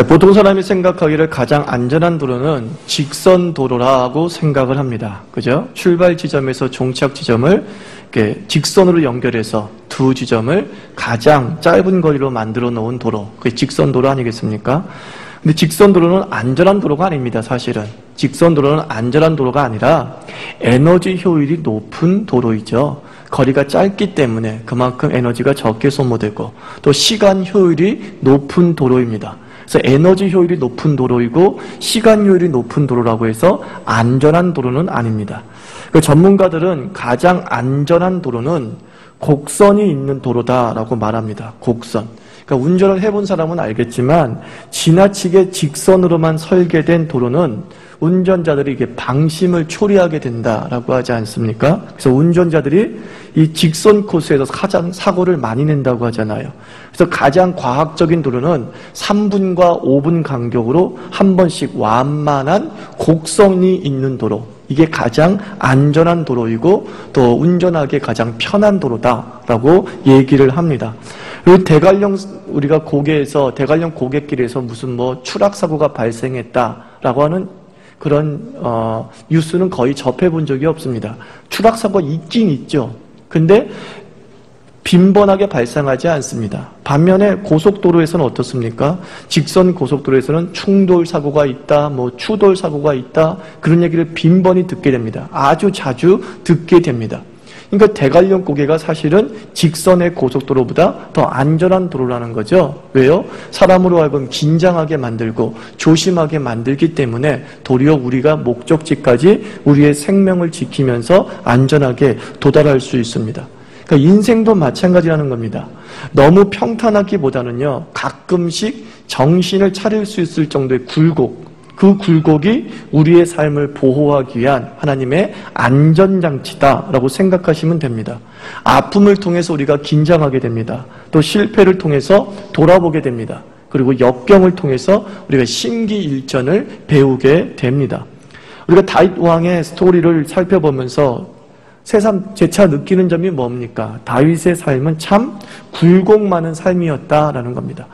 보통 사람이 생각하기를 가장 안전한 도로는 직선 도로라고 생각을 합니다. 그죠? 출발 지점에서 종착 지점을 이렇게 직선으로 연결해서 두 지점을 가장 짧은 거리로 만들어 놓은 도로. 그게 직선 도로 아니겠습니까? 근데 직선 도로는 안전한 도로가 아닙니다, 사실은. 직선 도로는 안전한 도로가 아니라 에너지 효율이 높은 도로이죠. 거리가 짧기 때문에 그만큼 에너지가 적게 소모되고 또 시간 효율이 높은 도로입니다. 그래서 에너지 효율이 높은 도로이고 시간 효율이 높은 도로라고 해서 안전한 도로는 아닙니다. 그 전문가들은 가장 안전한 도로는 곡선이 있는 도로다라고 말합니다. 곡선. 그러니까 운전을 해본 사람은 알겠지만 지나치게 직선으로만 설계된 도로는 운전자들이 이게 방심을 초래하게 된다라고 하지 않습니까? 그래서 운전자들이 이 직선 코스에서 가장 사고를 많이 낸다고 하잖아요. 그래서 가장 과학적인 도로는 3분과 5분 간격으로 한 번씩 완만한 곡선이 있는 도로. 이게 가장 안전한 도로이고 또 운전하기 가장 편한 도로다라고 얘기를 합니다. 그리고 대관령 우리가 고개에서 대관령 고갯길에서 무슨 뭐 추락 사고가 발생했다라고 하는 그런 뉴스는 거의 접해본 적이 없습니다. 추락 사고가 있긴 있죠. 근데 빈번하게 발생하지 않습니다. 반면에 고속도로에서는 어떻습니까? 직선 고속도로에서는 충돌 사고가 있다, 뭐 추돌 사고가 있다, 그런 얘기를 빈번히 듣게 됩니다. 아주 자주 듣게 됩니다. 그러니까 대관령 고개가 사실은 직선의 고속도로보다 더 안전한 도로라는 거죠. 왜요? 사람으로 하여금 긴장하게 만들고 조심하게 만들기 때문에 도리어 우리가 목적지까지 우리의 생명을 지키면서 안전하게 도달할 수 있습니다. 그러니까 인생도 마찬가지라는 겁니다. 너무 평탄하기보다는요, 가끔씩 정신을 차릴 수 있을 정도의 굴곡, 그 굴곡이 우리의 삶을 보호하기 위한 하나님의 안전장치다라고 생각하시면 됩니다. 아픔을 통해서 우리가 긴장하게 됩니다. 또 실패를 통해서 돌아보게 됩니다. 그리고 역경을 통해서 우리가 신기일전을 배우게 됩니다. 우리가 다윗 왕의 스토리를 살펴보면서 새삼 재차 느끼는 점이 뭡니까? 다윗의 삶은 참 굴곡 많은 삶이었다라는 겁니다.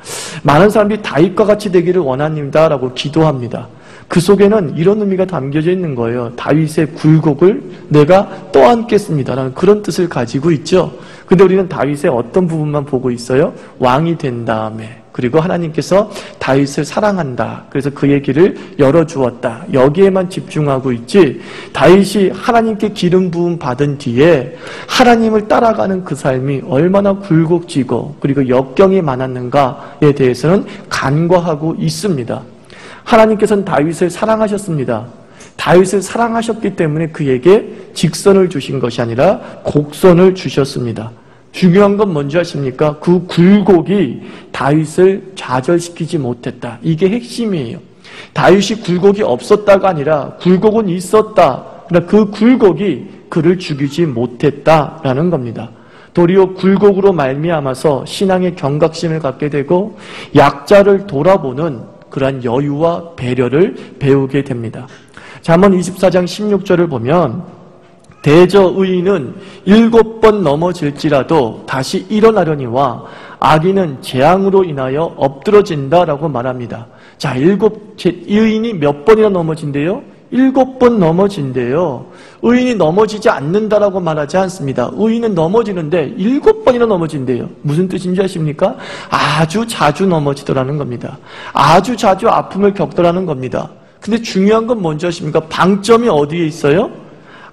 많은 사람들이 다윗과 같이 되기를 원합니다라고 기도합니다. 그 속에는 이런 의미가 담겨져 있는 거예요. 다윗의 굴곡을 내가 떠안겠습니다라는 그런 뜻을 가지고 있죠. 근데 우리는 다윗의 어떤 부분만 보고 있어요? 왕이 된 다음에. 그리고 하나님께서 다윗을 사랑한다. 그래서 그의 길을 열어주었다. 여기에만 집중하고 있지, 다윗이 하나님께 기름 부음 받은 뒤에 하나님을 따라가는 그 삶이 얼마나 굴곡지고 그리고 역경이 많았는가에 대해서는 간과하고 있습니다. 하나님께서는 다윗을 사랑하셨습니다. 다윗을 사랑하셨기 때문에 그에게 직선을 주신 것이 아니라 곡선을 주셨습니다. 중요한 건 뭔지 아십니까? 그 굴곡이 다윗을 좌절시키지 못했다. 이게 핵심이에요. 다윗이 굴곡이 없었다가 아니라 굴곡은 있었다. 그러나 그 굴곡이 그를 죽이지 못했다라는 겁니다. 도리어 굴곡으로 말미암아서 신앙의 경각심을 갖게 되고 약자를 돌아보는 그러한 여유와 배려를 배우게 됩니다. 자, 한번 24장 16절을 보면 대저 의인은 7번 넘어질지라도 다시 일어나려니와 악인은 재앙으로 인하여 엎드러진다라고 말합니다. 자, 의인이 몇 번이나 넘어진대요? 7번 넘어진대요. 의인이 넘어지지 않는다라고 말하지 않습니다. 의인은 넘어지는데 7번이나 넘어진대요. 무슨 뜻인지 아십니까? 아주 자주 넘어지더라는 겁니다. 아주 자주 아픔을 겪더라는 겁니다. 근데 중요한 건 뭔지 아십니까? 방점이 어디에 있어요?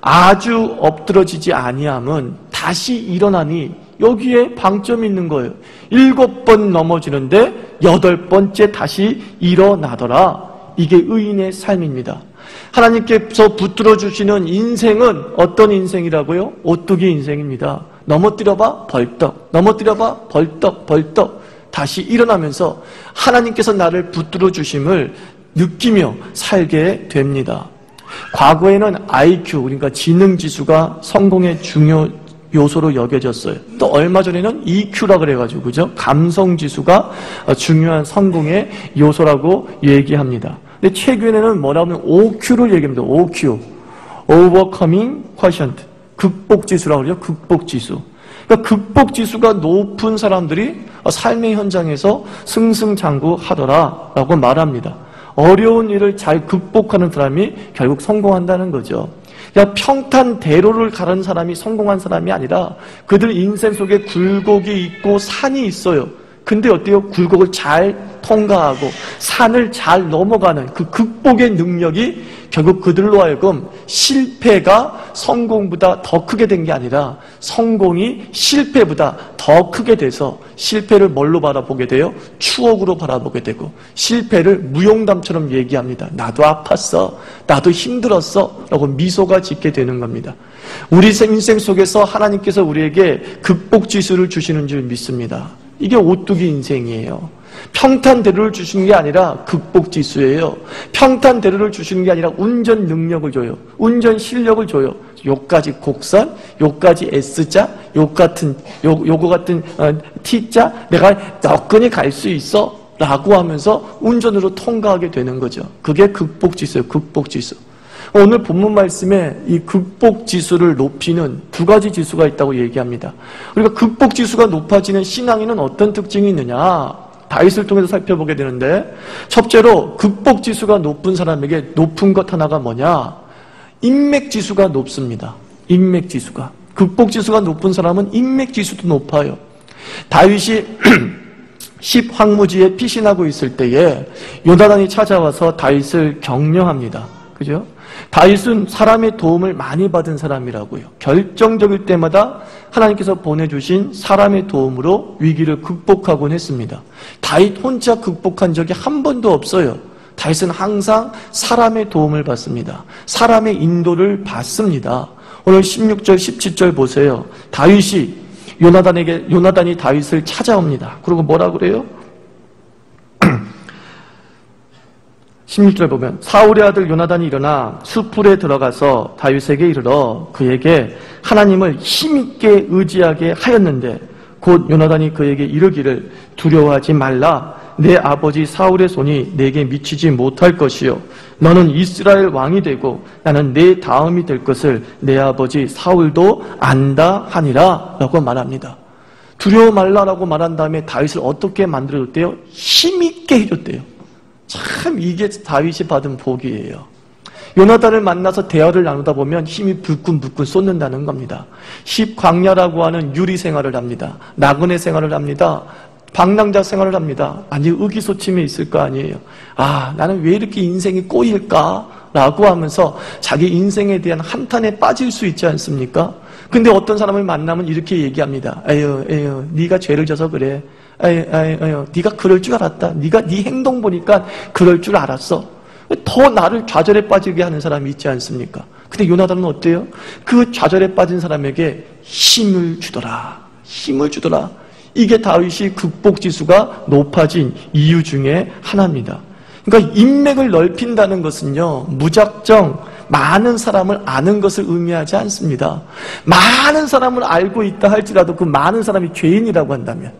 아주 엎드러지지 아니함은 다시 일어나니 여기에 방점이 있는 거예요. 7번 넘어지는데 8번째 다시 일어나더라. 이게 의인의 삶입니다. 하나님께서 붙들어 주시는 인생은 어떤 인생이라고요? 오뚜기 인생입니다. 넘어뜨려봐 벌떡, 넘어뜨려봐 벌떡 벌떡 다시 일어나면서 하나님께서 나를 붙들어 주심을 느끼며 살게 됩니다. 과거에는 IQ, 그러니까 지능지수가 성공의 중요 요소로 여겨졌어요. 또 얼마 전에는 EQ라 그래가지고, 그죠? 감성지수가 중요한 성공의 요소라고 얘기합니다. 근데 최근에는 뭐라고 하면 OQ를 얘기합니다. OQ. Overcoming Quotient. 극복지수라고 그러죠. 극복지수. 그러니까 극복지수가 높은 사람들이 삶의 현장에서 승승장구하더라라고 말합니다. 어려운 일을 잘 극복하는 사람이 결국 성공한다는 거죠. 평탄대로를 가는 사람이 성공한 사람이 아니라 그들 인생 속에 굴곡이 있고 산이 있어요. 근데 어때요? 굴곡을 잘 통과하고 산을 잘 넘어가는 그 극복의 능력이 결국 그들로 하여금 실패가 성공보다 더 크게 된 게 아니라 성공이 실패보다 더 크게 돼서 실패를 뭘로 바라보게 돼요? 추억으로 바라보게 되고 실패를 무용담처럼 얘기합니다. 나도 아팠어. 나도 힘들었어. 라고 미소가 짓게 되는 겁니다. 우리 인생 속에서 하나님께서 우리에게 극복지수를 주시는 줄 믿습니다. 이게 오뚜기 인생이에요. 평탄대로를 주시는 게 아니라 극복지수예요. 평탄대로를 주시는 게 아니라 운전 능력을 줘요. 운전 실력을 줘요. 요까지 곡선, 요까지 S자, 요거 같은 T자, 내가 너끈히 갈 수 있어 라고 하면서 운전으로 통과하게 되는 거죠. 그게 극복지수예요. 극복지수. 오늘 본문 말씀에 이 극복지수를 높이는 두 가지 지수가 있다고 얘기합니다. 우리가 극복지수가 높아지는 신앙에는 어떤 특징이 있느냐? 다윗을 통해서 살펴보게 되는데, 첫째로 극복지수가 높은 사람에게 높은 것 하나가 뭐냐? 인맥지수가 높습니다. 인맥지수가. 극복지수가 높은 사람은 인맥지수도 높아요. 다윗이 10황무지에 피신하고 있을 때에 요나단이 찾아와서 다윗을 격려합니다. 그죠? 다윗은 사람의 도움을 많이 받은 사람이라고요. 결정적일 때마다 하나님께서 보내주신 사람의 도움으로 위기를 극복하곤 했습니다. 다윗 혼자 극복한 적이 한 번도 없어요. 다윗은 항상 사람의 도움을 받습니다. 사람의 인도를 받습니다. 오늘 16절, 17절 보세요. 요나단이 다윗을 찾아옵니다. 그리고 뭐라 그래요? 16절 보면 사울의 아들 요나단이 일어나 숲풀에 들어가서 다윗에게 이르러 그에게 하나님을 힘있게 의지하게 하였는데 곧 요나단이 그에게 이르기를 두려워하지 말라. 내 아버지 사울의 손이 내게 미치지 못할 것이요 너는 이스라엘 왕이 되고 나는 내 다음이 될 것을 내 아버지 사울도 안다 하니라 라고 말합니다. 두려워 말라라고 말한 다음에 다윗을 어떻게 만들어줬대요? 힘있게 해줬대요. 참 이게 다윗이 받은 복이에요. 요나단을 만나서 대화를 나누다 보면 힘이 불끈불끈 쏟는다는 겁니다. 광야라고 하는 유리 생활을 합니다. 나그네 생활을 합니다. 방랑자 생활을 합니다. 아니 의기소침해 있을 거 아니에요. 나는 왜 이렇게 인생이 꼬일까? 라고 하면서 자기 인생에 대한 한탄에 빠질 수 있지 않습니까? 근데 어떤 사람을 만나면 이렇게 얘기합니다. 에휴, 네가 죄를 져서 그래. 네가 그럴 줄 알았다. 네 행동 보니까 그럴 줄 알았어. 더 나를 좌절에 빠지게 하는 사람이 있지 않습니까? 근데 요나단은 어때요? 그 좌절에 빠진 사람에게 힘을 주더라. 힘을 주더라. 이게 다윗이 극복지수가 높아진 이유 중에 하나입니다. 그러니까 인맥을 넓힌다는 것은요, 무작정 많은 사람을 아는 것을 의미하지 않습니다. 많은 사람을 알고 있다 할지라도 그 많은 사람이 죄인이라고 한다면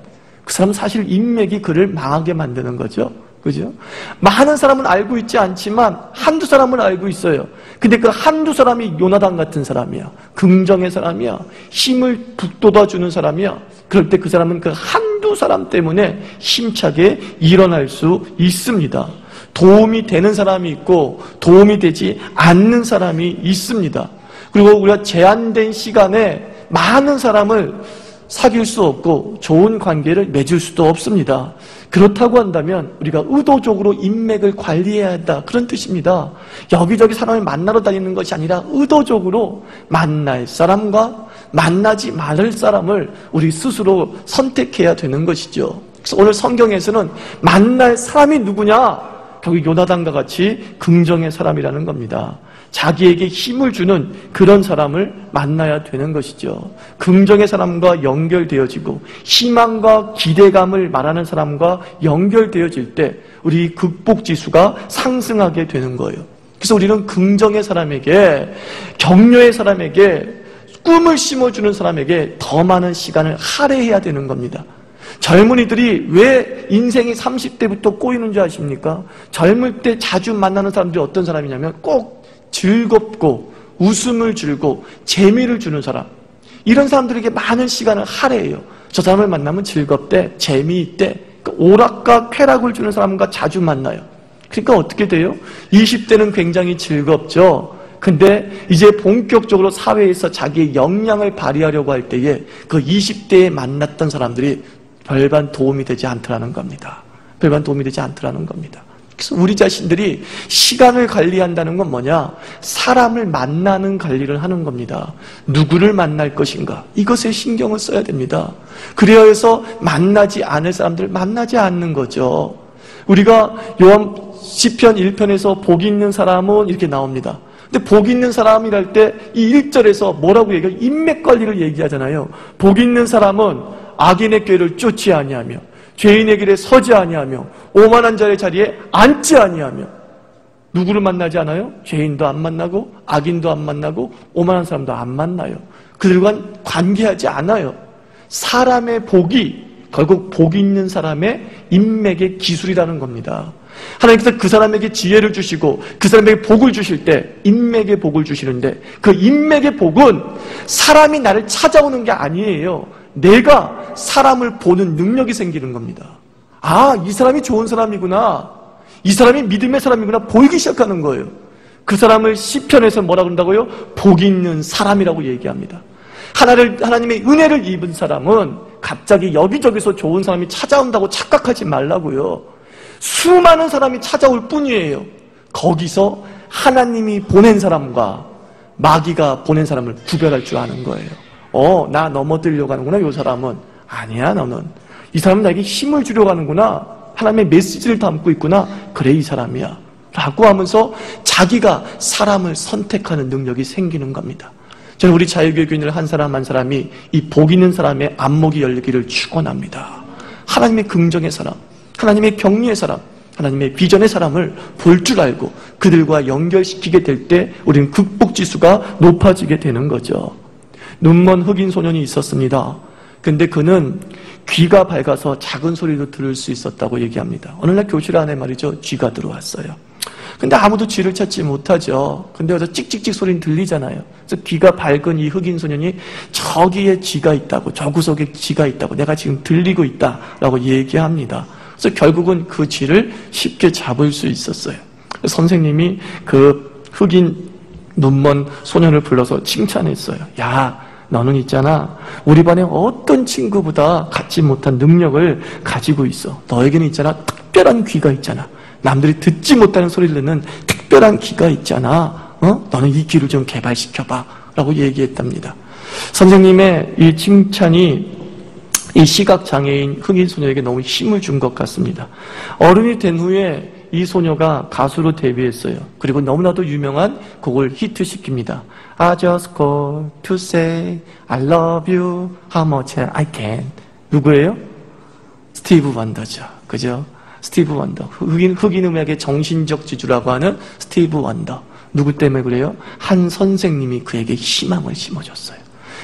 그 사람은 사실 인맥이 그를 망하게 만드는 거죠. 그죠? 많은 사람은 알고 있지 않지만 한두 사람을 알고 있어요. 근데 그 한두 사람이 요나단 같은 사람이야. 긍정의 사람이야. 힘을 북돋아주는 사람이야. 그럴 때 그 사람은 그 한두 사람 때문에 힘차게 일어날 수 있습니다. 도움이 되는 사람이 있고 도움이 되지 않는 사람이 있습니다. 그리고 우리가 제한된 시간에 많은 사람을 사귈 수 없고 좋은 관계를 맺을 수도 없습니다. 그렇다고 한다면 우리가 의도적으로 인맥을 관리해야 한다, 그런 뜻입니다. 여기저기 사람을 만나러 다니는 것이 아니라 의도적으로 만날 사람과 만나지 말을 사람을 우리 스스로 선택해야 되는 것이죠. 그래서 오늘 성경에서는 만날 사람이 누구냐? 결국 요나단과 같이 긍정의 사람이라는 겁니다. 자기에게 힘을 주는 그런 사람을 만나야 되는 것이죠. 긍정의 사람과 연결되어지고 희망과 기대감을 말하는 사람과 연결되어질 때 우리 극복지수가 상승하게 되는 거예요. 그래서 우리는 긍정의 사람에게, 격려의 사람에게, 꿈을 심어주는 사람에게 더 많은 시간을 할애해야 되는 겁니다. 젊은이들이 왜 인생이 30대부터 꼬이는 줄 아십니까? 젊을 때 자주 만나는 사람들이 어떤 사람이냐면 꼭 즐겁고 웃음을 주고 재미를 주는 사람, 이런 사람들에게 많은 시간을 할애해요. 저 사람을 만나면 즐겁대, 재미있대. 오락과 쾌락을 주는 사람과 자주 만나요. 그러니까 어떻게 돼요? 20대는 굉장히 즐겁죠. 근데 이제 본격적으로 사회에서 자기의 역량을 발휘하려고 할 때에 그 20대에 만났던 사람들이 별반 도움이 되지 않더라는 겁니다. 별반 도움이 되지 않더라는 겁니다. 그래서 우리 자신들이 시간을 관리한다는 건 뭐냐? 사람을 만나는 관리를 하는 겁니다. 누구를 만날 것인가? 이것에 신경을 써야 됩니다. 그래야 해서 만나지 않을 사람들을 만나지 않는 거죠. 우리가 시편 1편에서 복 있는 사람은 이렇게 나옵니다. 근데 복 있는 사람이랄 때 이 1절에서 뭐라고 얘기해요? 인맥 관리를 얘기하잖아요. 복 있는 사람은 악인의 꾀를 쫓지 아니하며 죄인의 길에 서지 아니하며 오만한 자의 자리에 앉지 아니하며. 누구를 만나지 않아요? 죄인도 안 만나고 악인도 안 만나고 오만한 사람도 안 만나요. 그들과는 관계하지 않아요. 사람의 복이 결국 복 있는 사람의 인맥의 기술이라는 겁니다. 하나님께서 그 사람에게 지혜를 주시고 그 사람에게 복을 주실 때 인맥의 복을 주시는데, 그 인맥의 복은 사람이 나를 찾아오는 게 아니에요. 내가 사람을 보는 능력이 생기는 겁니다. 아, 이 사람이 좋은 사람이구나, 이 사람이 믿음의 사람이구나 보이기 시작하는 거예요. 그 사람을 시편에서 뭐라 그런다고요? 복 있는 사람이라고 얘기합니다. 하나님의 은혜를 입은 사람은 갑자기 여기저기서 좋은 사람이 찾아온다고 착각하지 말라고요. 수많은 사람이 찾아올 뿐이에요. 거기서 하나님이 보낸 사람과 마귀가 보낸 사람을 구별할 줄 아는 거예요. 나 넘어뜨리려고 하는구나, 이 사람은. 아니야, 너는. 이 사람은 나에게 힘을 주려고 하는구나. 하나님의 메시지를 담고 있구나. 그래, 이 사람이야. 라고 하면서 자기가 사람을 선택하는 능력이 생기는 겁니다. 저는 우리 자유교회 교인들 한 사람 한 사람이 이 복 있는 사람의 안목이 열리기를 축원합니다. 하나님의 긍정의 사람, 하나님의 격려의 사람, 하나님의 비전의 사람을 볼 줄 알고 그들과 연결시키게 될 때 우리는 극복지수가 높아지게 되는 거죠. 눈먼 흑인 소년이 있었습니다. 근데 그는 귀가 밝아서 작은 소리도 들을 수 있었다고 얘기합니다. 어느 날 교실 안에 말이죠, 쥐가 들어왔어요. 근데 아무도 쥐를 찾지 못하죠. 근데 여기서 찍찍찍 소리는 들리잖아요. 그래서 귀가 밝은 이 흑인 소년이 저기에 쥐가 있다고, 저 구석에 쥐가 있다고, 내가 지금 들리고 있다라고 얘기합니다. 그래서 결국은 그 쥐를 쉽게 잡을 수 있었어요. 선생님이 그 흑인 눈먼 소년을 불러서 칭찬했어요. 야, 너는 있잖아, 우리 반에 어떤 친구보다 갖지 못한 능력을 가지고 있어. 너에게는 있잖아, 특별한 귀가 있잖아. 남들이 듣지 못하는 소리를 듣는 특별한 귀가 있잖아. 너는 이 귀를 좀 개발시켜봐 라고 얘기했답니다. 선생님의 이 칭찬이 이 시각장애인 흑인 소녀에게 너무 힘을 준 것 같습니다. 어른이 된 후에 이 소녀가 가수로 데뷔했어요. 그리고 너무나도 유명한 곡을 히트시킵니다. I just call to say I love you how much I can. 누구예요? 스티브 원더죠. 그죠? 스티브 원더. 흑인 음악의 정신적 지주라고 하는 스티브 원더. 누구 때문에 그래요? 한 선생님이 그에게 희망을 심어줬어요.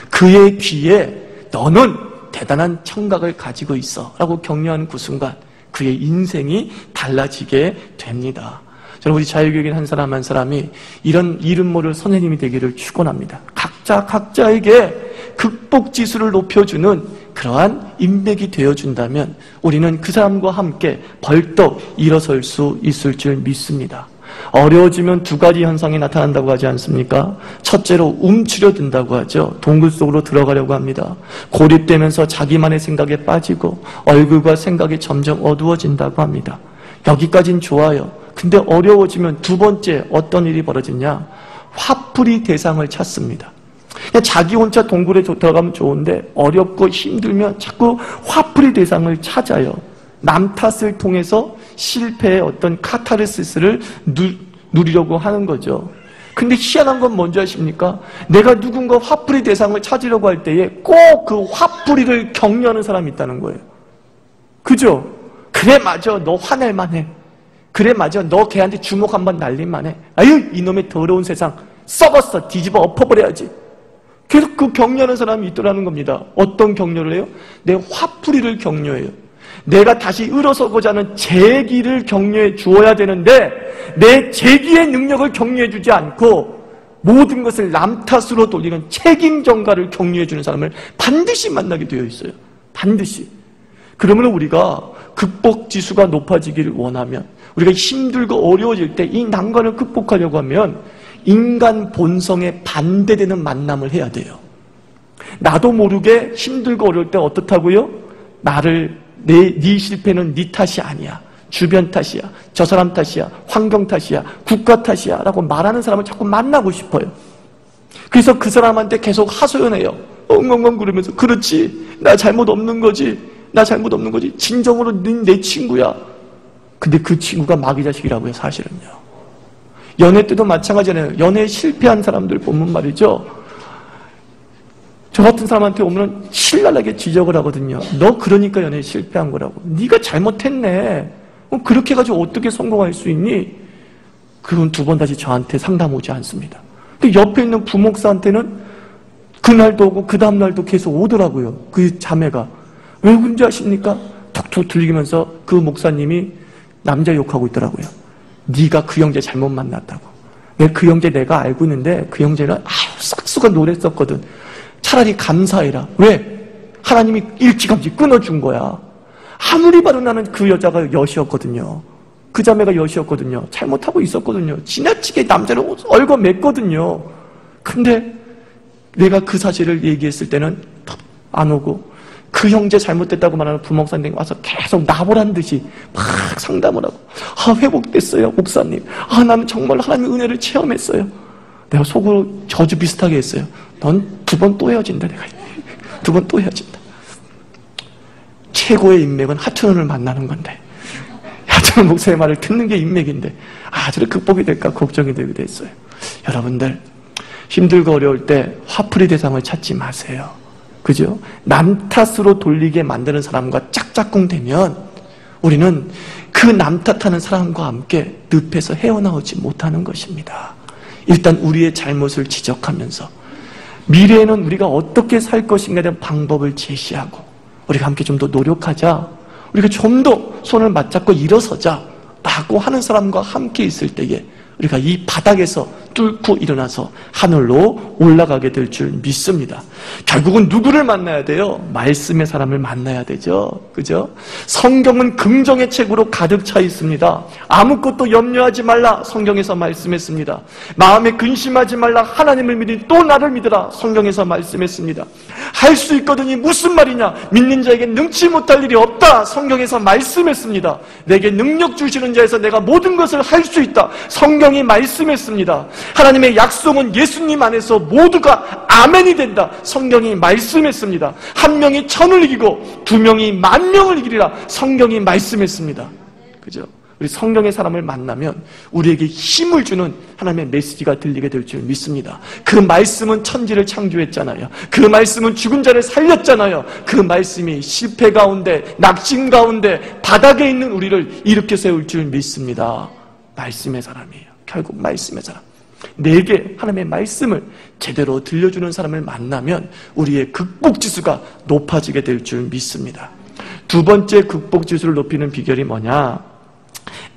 그의 귀에 너는 대단한 청각을 가지고 있어 라고 격려하는 그 순간 그의 인생이 달라지게 됩니다. 저는 우리 자유교육인 한 사람 한 사람이 이런 이름 모를 선생님이 되기를 축원합니다. 각자에게 극복지수를 높여주는 그러한 인맥이 되어준다면 우리는 그 사람과 함께 벌떡 일어설 수 있을 줄 믿습니다. 어려워지면 두 가지 현상이 나타난다고 하지 않습니까? 첫째로 움츠려든다고 하죠. 동굴 속으로 들어가려고 합니다. 고립되면서 자기만의 생각에 빠지고 얼굴과 생각이 점점 어두워진다고 합니다. 여기까진 좋아요. 근데 어려워지면 두 번째 어떤 일이 벌어지냐? 화풀이 대상을 찾습니다. 그냥 자기 혼자 동굴에 들어가면 좋은데 어렵고 힘들면 자꾸 화풀이 대상을 찾아요. 남 탓을 통해서 실패의 어떤 카타르시스를 누리려고 하는 거죠. 근데 희한한 건 뭔지 아십니까? 내가 누군가 화풀이 대상을 찾으려고 할 때에 꼭 그 화풀이를 격려하는 사람이 있다는 거예요. 그죠? 그래 맞아, 너 화낼만 해. 그래 맞아, 너 걔한테 주먹 한번 날릴만 해. 아유, 이놈의 더러운 세상 썩었어, 뒤집어 엎어버려야지. 계속 그 격려하는 사람이 있더라는 겁니다. 어떤 격려를 해요? 내 화풀이를 격려해요. 내가 다시 일어서고자 하는 재기를 격려해 주어야 되는데 내 재기의 능력을 격려해 주지 않고 모든 것을 남 탓으로 돌리는 책임 전가를 격려해 주는 사람을 반드시 만나게 되어 있어요. 반드시. 그러면 우리가 극복지수가 높아지기를 원하면, 우리가 힘들고 어려워질 때 이 난관을 극복하려고 하면 인간 본성에 반대되는 만남을 해야 돼요. 나도 모르게 힘들고 어려울 때 어떻다고요? 네 실패는 네 탓이 아니야. 주변 탓이야. 저 사람 탓이야. 환경 탓이야. 국가 탓이야. 라고 말하는 사람을 자꾸 만나고 싶어요. 그래서 그 사람한테 계속 하소연해요. 엉엉엉 그러면서, 그렇지. 나 잘못 없는 거지. 나 잘못 없는 거지. 진정으로 내 친구야. 근데 그 친구가 마귀 자식이라고요, 사실은요. 연애 때도 마찬가지잖아요. 연애에 실패한 사람들 보면 말이죠. 저 같은 사람한테 오면 신랄하게 지적을 하거든요. 너 그러니까 연애에 실패한 거라고. 네가 잘못했네. 그렇게 해가지고 어떻게 성공할 수 있니? 그건 두 번 다시 저한테 상담 오지 않습니다. 근데 옆에 있는 부목사한테는 그날도 오고 그 다음날도 계속 오더라고요. 그 자매가. 왜 그런지 아십니까? 톡톡 들리면서 그 목사님이 남자 욕하고 있더라고요. 네가 그 형제 잘못 만났다고. 그 형제 내가 알고 있는데 그 형제는 싹수가 노랬었거든. 차라리 감사해라. 왜? 하나님이 일찌감치 끊어준 거야. 아무리 봐도 나는 그 여자가 여시였거든요. 그 자매가 여시였거든요. 잘못하고 있었거든요. 지나치게 남자를 얽어맸거든요. 근데 내가 그 사실을 얘기했을 때는 안 오고, 그 형제 잘못됐다고 말하는 부목사님이 와서 계속 나보란 듯이 막 상담을 하고, 회복됐어요 목사님. 나는 정말 하나님의 은혜를 체험했어요. 내가 속으로 저주 비슷하게 했어요. 넌 두 번 또 헤어진다. 내가 두 번 또 헤어진다. 최고의 인맥은 하트논을 만나는 건데, 하트논 목사의 말을 듣는 게 인맥인데 저래 극복이 될까 걱정이 되기도 했어요. 여러분들, 힘들고 어려울 때 화풀이 대상을 찾지 마세요. 그죠? 남 탓으로 돌리게 만드는 사람과 짝짝꿍 되면 우리는 그 남 탓하는 사람과 함께 늪에서 헤어나오지 못하는 것입니다. 일단 우리의 잘못을 지적하면서 미래에는 우리가 어떻게 살 것인가에 대한 방법을 제시하고, 우리가 함께 좀 더 노력하자, 우리가 좀 더 손을 맞잡고 일어서자 라고 하는 사람과 함께 있을 때에 우리가 이 바닥에서 뚫고 일어나서 하늘로 올라가게 될 줄 믿습니다. 결국은 누구를 만나야 돼요? 말씀의 사람을 만나야 되죠. 그죠? 성경은 긍정의 책으로 가득 차 있습니다. 아무것도 염려하지 말라, 성경에서 말씀했습니다. 마음에 근심하지 말라, 하나님을 믿으니 또 나를 믿으라, 성경에서 말씀했습니다. 할 수 있거든이 무슨 말이냐? 믿는 자에게 능치 못할 일이 없다, 성경에서 말씀했습니다. 내게 능력 주시는 자에서 내가 모든 것을 할 수 있다, 성경이 말씀했습니다. 하나님의 약속은 예수님 안에서 모두가 아멘이 된다, 성경이 말씀했습니다. 한 명이 천을 이기고 두 명이 만 명을 이기리라, 성경이 말씀했습니다. 그죠? 우리 성경의 사람을 만나면 우리에게 힘을 주는 하나님의 메시지가 들리게 될 줄 믿습니다. 그 말씀은 천지를 창조했잖아요. 그 말씀은 죽은 자를 살렸잖아요. 그 말씀이 실패 가운데, 낙심 가운데, 바닥에 있는 우리를 일으켜 세울 줄 믿습니다. 말씀의 사람이에요. 결국 말씀의 사람. 내게 하나님의 말씀을 제대로 들려주는 사람을 만나면 우리의 극복지수가 높아지게 될 줄 믿습니다. 두 번째 극복지수를 높이는 비결이 뭐냐?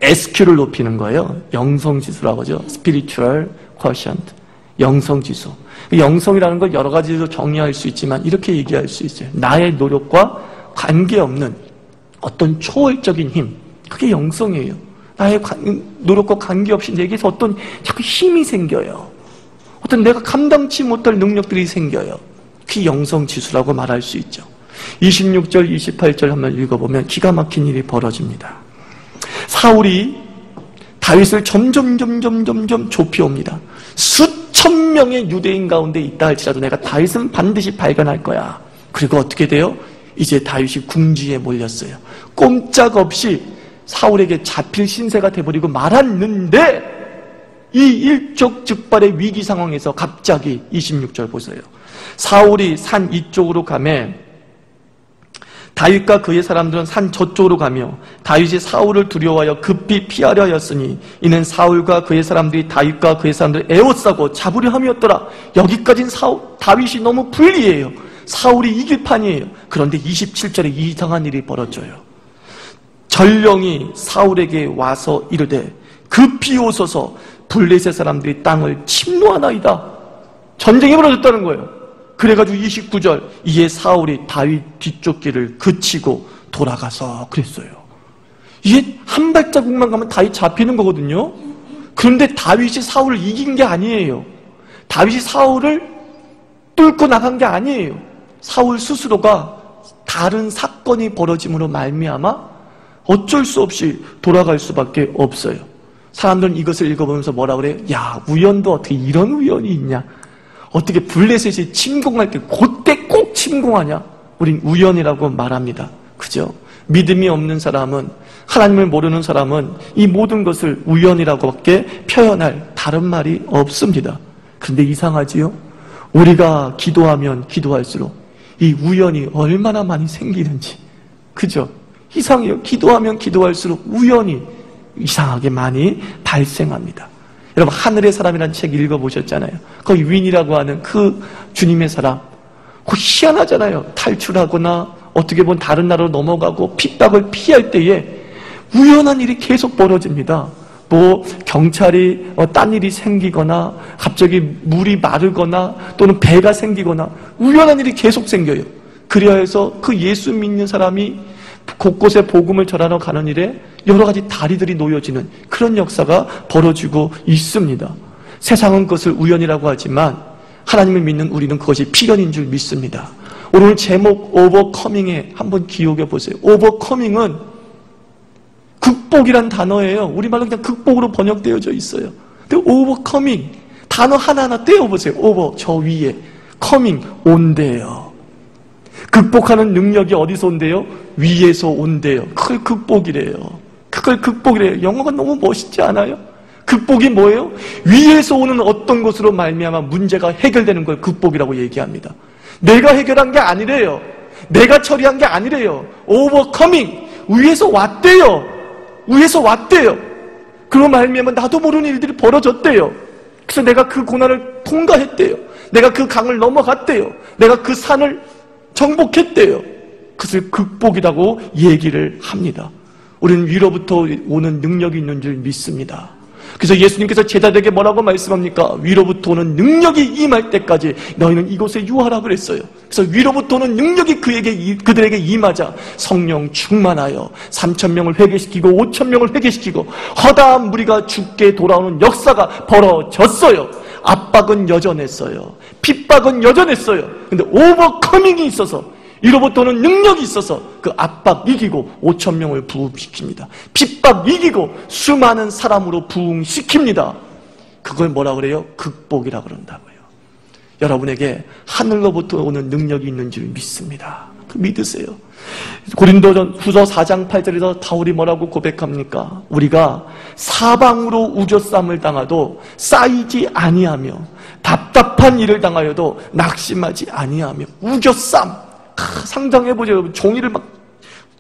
SQ를 높이는 거예요. 영성지수라고 하죠. Spiritual Quotient. 영성지수. 영성이라는 걸 여러 가지로 정의할 수 있지만 이렇게 얘기할 수 있어요. 나의 노력과 관계없는 어떤 초월적인 힘. 그게 영성이에요. 나의 노력과 관계없이 내게서 어떤 자꾸 힘이 생겨요. 어떤 내가 감당치 못할 능력들이 생겨요. 그게 영성지수라고 말할 수 있죠. 26절, 28절 한번 읽어보면 기가 막힌 일이 벌어집니다. 사울이 다윗을 점점 좁혀옵니다. 수천 명의 유대인 가운데 있다 할지라도 내가 다윗은 반드시 발견할 거야. 그리고 어떻게 돼요? 이제 다윗이 궁지에 몰렸어요. 꼼짝없이 사울에게 잡힐 신세가 돼버리고 말았는데, 이 일촉즉발의 위기 상황에서 갑자기 26절 보세요. 사울이 산 이쪽으로 가매 다윗과 그의 사람들은 산 저쪽으로 가며 다윗이 사울을 두려워하여 급히 피하려 하였으니 이는 사울과 그의 사람들이 다윗과 그의 사람들을 에워싸고 잡으려 함이었더라. 여기까지는 다윗이 너무 불리해요. 사울이 이길 판이에요. 그런데 27절에 이상한 일이 벌어져요. 전령이 사울에게 와서 이르되 급히 오소서, 블레셋 사람들이 땅을 침노하나이다. 전쟁이 벌어졌다는 거예요. 그래가지고 29절, 이에 사울이 다윗 뒤쪽 길을 그치고 돌아가서 그랬어요. 이게 한 발자국만 가면 다윗 잡히는 거거든요. 그런데 다윗이 사울을 이긴 게 아니에요. 다윗이 사울을 뚫고 나간 게 아니에요. 사울 스스로가 다른 사건이 벌어짐으로 말미암아 어쩔 수 없이 돌아갈 수밖에 없어요. 사람들은 이것을 읽어보면서 뭐라 그래요? 야, 우연도 어떻게 이런 우연이 있냐? 어떻게 블레셋이 침공할 때 그때 꼭 침공하냐? 우린 우연이라고 말합니다. 그죠? 믿음이 없는 사람은, 하나님을 모르는 사람은 이 모든 것을 우연이라고밖에 표현할 다른 말이 없습니다. 그런데 이상하지요? 우리가 기도하면 기도할수록 이 우연이 얼마나 많이 생기는지. 그죠? 이상해요. 기도하면 기도할수록 우연이 이상하게 많이 발생합니다. 여러분, 하늘의 사람이라는 책 읽어보셨잖아요. 거기 윈이라고 하는 그 주님의 사람, 그 희한하잖아요. 탈출하거나 어떻게 보면 다른 나라로 넘어가고 핍박을 피할 때에 우연한 일이 계속 벌어집니다. 뭐 경찰이 딴 일이 생기거나 갑자기 물이 마르거나 또는 배가 생기거나 우연한 일이 계속 생겨요. 그래야 해서 그 예수 믿는 사람이 곳곳에 복음을 전하러 가는 일에 여러 가지 다리들이 놓여지는 그런 역사가 벌어지고 있습니다. 세상은 그것을 우연이라고 하지만 하나님을 믿는 우리는 그것이 필연인 줄 믿습니다. 오늘 제목 오버커밍에 한번 기억해 보세요. 오버커밍은 극복이란 단어예요. 우리말로 그냥 극복으로 번역되어져 있어요. 근데 오버커밍 단어 하나하나 떼어보세요. 오버 저 위에, 커밍 온대요. 극복하는 능력이 어디서 온대요? 위에서 온대요. 그걸 극복이래요. 그걸 극복이래요. 영어가 너무 멋있지 않아요? 극복이 뭐예요? 위에서 오는 어떤 것으로 말미암아 문제가 해결되는 걸 극복이라고 얘기합니다. 내가 해결한 게 아니래요. 내가 처리한 게 아니래요. 오버커밍 위에서 왔대요. 위에서 왔대요. 그로 말미암아 나도 모르는 일들이 벌어졌대요. 그래서 내가 그 고난을 통과했대요. 내가 그 강을 넘어갔대요. 내가 그 산을 정복했대요. 그것을 극복이라고 얘기를 합니다. 우리는 위로부터 오는 능력이 있는 줄 믿습니다. 그래서 예수님께서 제자들에게 뭐라고 말씀합니까? 위로부터 오는 능력이 임할 때까지 너희는 이곳에 유하라 그랬어요. 그래서 위로부터 오는 능력이 그들에게 임하자 성령 충만하여 3,000명을 회개시키고 5,000명을 회개시키고 허다한 무리가 죽게 돌아오는 역사가 벌어졌어요. 압박은 여전했어요. 핍박은 여전했어요. 근데 오버커밍이 있어서, 위로부터 오는 능력이 있어서 그 압박 이기고 5,000명을 부흥시킵니다. 핍박 이기고 수많은 사람으로 부흥시킵니다. 그걸 뭐라 그래요? 극복이라 그런다고요. 여러분에게 하늘로부터 오는 능력이 있는 줄 믿습니다. 믿으세요. 고린도전 후서 4장 8절에서 바울이 뭐라고 고백합니까? 우리가 사방으로 우겨쌈을 당하도 쌓이지 아니하며 답답한 일을 당하여도 낙심하지 아니하며. 우겨쌈 상상해보죠. 여러분, 종이를 막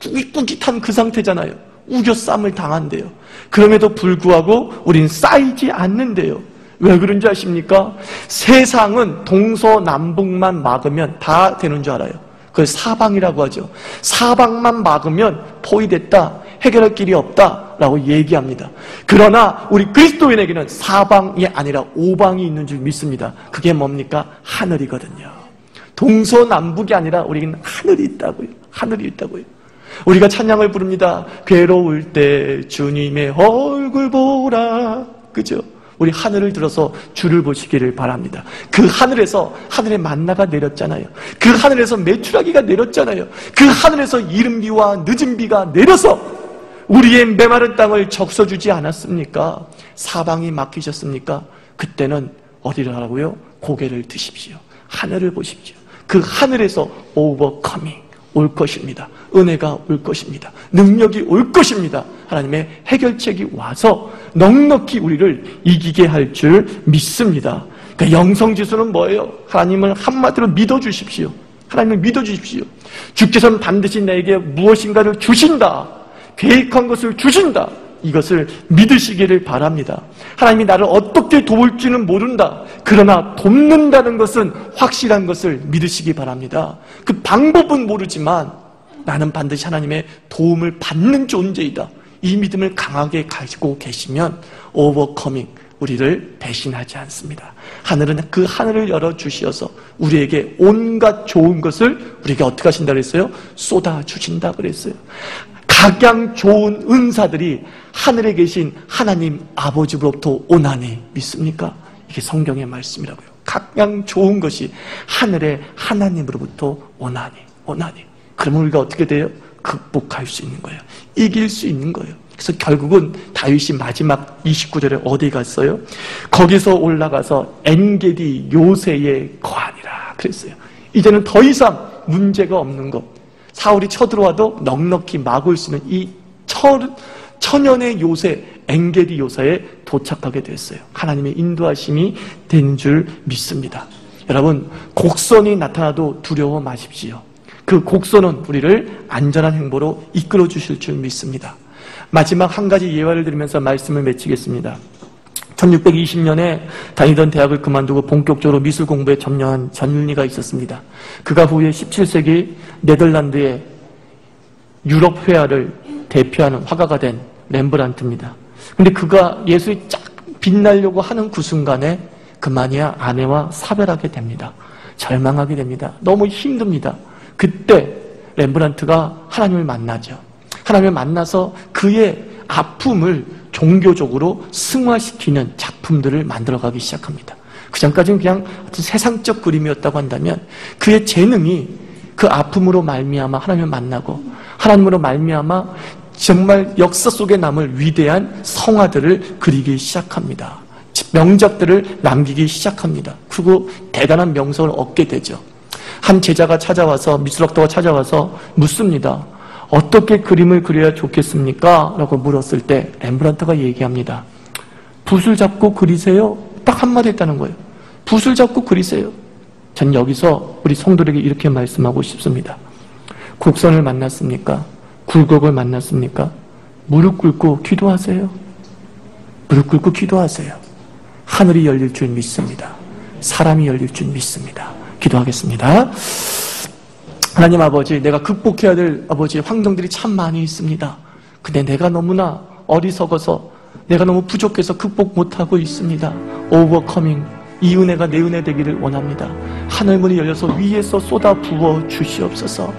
꾸깃꾸깃한 그 상태잖아요. 우겨쌈을 당한대요. 그럼에도 불구하고 우린 쌓이지 않는데요. 왜 그런지 아십니까? 세상은 동서남북만 막으면 다 되는 줄 알아요. 그걸 사방이라고 하죠. 사방만 막으면 포위됐다, 해결할 길이 없다라고 얘기합니다. 그러나 우리 그리스도인에게는 사방이 아니라 오방이 있는 줄 믿습니다. 그게 뭡니까? 하늘이거든요. 동서남북이 아니라 우리는 하늘이 있다고요. 하늘이 있다고요. 우리가 찬양을 부릅니다. 괴로울 때 주님의 얼굴 보라. 그죠? 우리 하늘을 들어서 주를 보시기를 바랍니다. 그 하늘에서 하늘의 만나가 내렸잖아요. 그 하늘에서 메추라기가 내렸잖아요. 그 하늘에서 이른비와 늦은비가 내려서 우리의 메마른 땅을 적셔주지 않았습니까? 사방이 막히셨습니까? 그때는 어디를 하라고요? 고개를 드십시오. 하늘을 보십시오. 그 하늘에서 오버커밍 올 것입니다. 은혜가 올 것입니다. 능력이 올 것입니다. 하나님의 해결책이 와서 넉넉히 우리를 이기게 할 줄 믿습니다. 그러니까 영성지수는 뭐예요? 하나님을 한마디로 믿어주십시오. 하나님을 믿어주십시오. 주께서는 반드시 내게 무엇인가를 주신다. 계획한 것을 주신다. 이것을 믿으시기를 바랍니다. 하나님이 나를 어떻게 도울지는 모른다. 그러나 돕는다는 것은 확실한 것을 믿으시기 바랍니다. 그 방법은 모르지만 나는 반드시 하나님의 도움을 받는 존재이다. 이 믿음을 강하게 가지고 계시면 오버커밍, 우리를 배신하지 않습니다. 하늘은 그 하늘을 열어주시어서 우리에게 온갖 좋은 것을 우리에게 어떻게 하신다 그랬어요? 쏟아주신다 그랬어요. 각양 좋은 은사들이 하늘에 계신 하나님 아버지로부터 오나니 믿습니까? 이게 성경의 말씀이라고요. 각양 좋은 것이 하늘의 하나님으로부터 오나니. 그러면 우리가 어떻게 돼요? 극복할 수 있는 거예요. 이길 수 있는 거예요. 그래서 결국은 다윗이 마지막 29절에 어디 갔어요? 거기서 올라가서 엔게디 요새에 거하니라 그랬어요. 이제는 더 이상 문제가 없는 것. 사울이 쳐들어와도 넉넉히 막을 수 있는 이 천연의 요새 엔게디 요새에 도착하게 됐어요. 하나님의 인도하심이 된 줄 믿습니다. 여러분, 곡선이 나타나도 두려워 마십시오. 그 곡선은 우리를 안전한 행보로 이끌어 주실 줄 믿습니다. 마지막 한 가지 예화를 드리면서 말씀을 마치겠습니다. 1620년에 다니던 대학을 그만두고 본격적으로 미술 공부에 전념한 전윤리가 있었습니다. 그가 후에 17세기 네덜란드의 유럽 회화를 대표하는 화가가 된 렘브란트입니다. 근데 그가 예술이 쫙 빛나려고 하는 그 순간에 그만이야 아내와 사별하게 됩니다. 절망하게 됩니다. 너무 힘듭니다. 그때 렘브란트가 하나님을 만나죠. 하나님을 만나서 그의 아픔을 종교적으로 승화시키는 작품들을 만들어가기 시작합니다. 그 전까지는 그냥 어떤 세상적 그림이었다고 한다면 그의 재능이 그 아픔으로 말미암아 하나님을 만나고 하나님으로 말미암아 정말 역사 속에 남을 위대한 성화들을 그리기 시작합니다. 명작들을 남기기 시작합니다. 그리고 대단한 명성을 얻게 되죠. 한 제자가 찾아와서 미술학도가 찾아와서 묻습니다. 어떻게 그림을 그려야 좋겠습니까? 라고 물었을 때 렘브란트가 얘기합니다. 붓을 잡고 그리세요. 딱 한마디 했다는 거예요. 붓을 잡고 그리세요. 전 여기서 우리 성도들에게 이렇게 말씀하고 싶습니다. 곡선을 만났습니까? 굴곡을 만났습니까? 무릎 꿇고 기도하세요. 무릎 꿇고 기도하세요. 하늘이 열릴 줄 믿습니다. 사람이 열릴 줄 믿습니다. 기도하겠습니다. 하나님 아버지, 내가 극복해야 될 아버지 환경들이 참 많이 있습니다. 근데 내가 너무나 어리석어서 내가 너무 부족해서 극복 못하고 있습니다. 오버커밍, 이 은혜가 내 은혜 되기를 원합니다. 하늘문이 열려서 위에서 쏟아 부어 주시옵소서.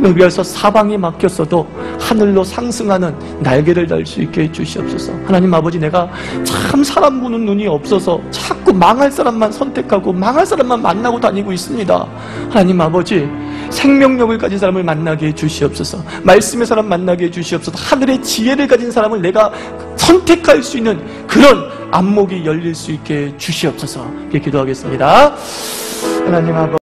여기에서 사방에 막혔어도 하늘로 상승하는 날개를 달 수 있게 해주시옵소서. 하나님 아버지, 내가 참 사람 보는 눈이 없어서 자꾸 망할 사람만 선택하고 망할 사람만 만나고 다니고 있습니다. 하나님 아버지, 생명력을 가진 사람을 만나게 해주시옵소서. 말씀의 사람 만나게 해주시옵소서. 하늘의 지혜를 가진 사람을 내가 선택할 수 있는 그런 안목이 열릴 수 있게 해주시옵소서. 이렇게 기도하겠습니다. 하나님 아버지,